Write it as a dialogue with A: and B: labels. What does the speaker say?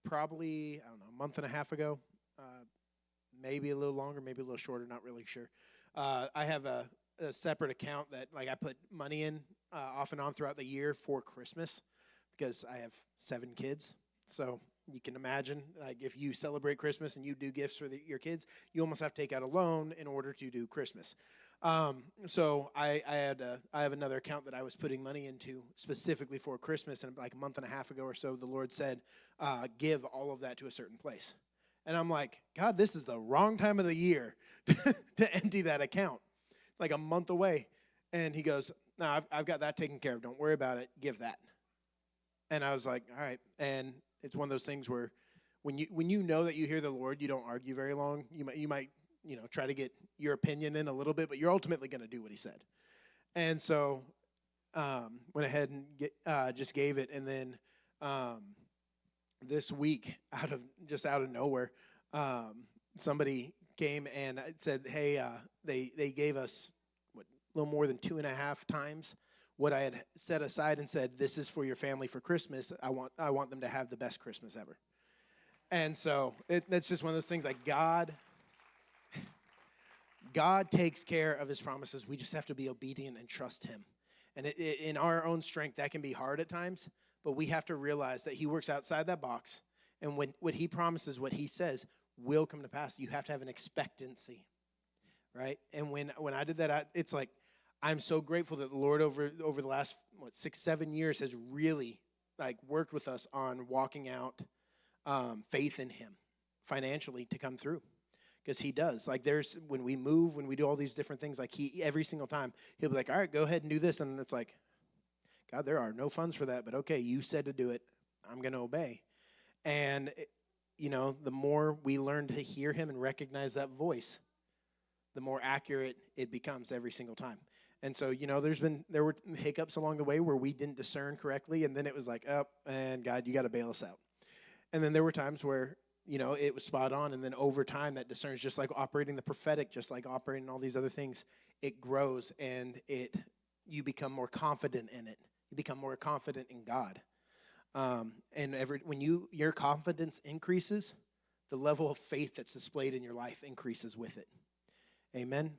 A: probably, I don't know, a month and a half ago, maybe a little longer, maybe a little shorter, not really sure. I have a separate account that like I put money in off and on throughout the year for Christmas because I have 7 kids. So you can imagine, like, if you celebrate Christmas and you do gifts for your kids, you almost have to take out a loan in order to do Christmas. So I have another account that I was putting money into specifically for Christmas, and like a month and a half ago or so, the Lord said, give all of that to a certain place. And I'm like, God, this is the wrong time of the year to empty that account. Like a month away. And he goes, no, I've got that taken care of. Don't worry about it. Give that. And I was like, all right. And it's one of those things where when you know that you hear the Lord, you don't argue very long. You might try to get your opinion in a little bit, but you're ultimately going to do what he said. And so went ahead and just gave it. And then this week, out of nowhere, somebody came and said, hey, they gave us a little more than 2.5 times what I had set aside and said, this is for your family for Christmas. I want them to have the best Christmas ever. And so that's just one of those things like God takes care of his promises. We just have to be obedient and trust him. And in our own strength, that can be hard at times, but we have to realize that he works outside that box. And when what he promises, what he says, will come to pass. You have to have an expectancy, right? And when I did that, it's like I'm so grateful that the Lord over the last 6-7 years has really like worked with us on walking out faith in him financially to come through, because he does. Like when we move, when we do all these different things, like he every single time he'll be like, all right, go ahead and do this, and it's like, God, there are no funds for that, but okay, you said to do it, I'm going to obey. And the more we learn to hear him and recognize that voice, the more accurate it becomes every single time. And so, there were hiccups along the way where we didn't discern correctly, and then it was like, oh, and God, you got to bail us out. And then there were times where, it was spot on, and then over time that discerns, just like operating the prophetic, just like operating all these other things, it grows, and you become more confident in it. You become more confident in God. And when your confidence increases, the level of faith that's displayed in your life increases with it. Amen.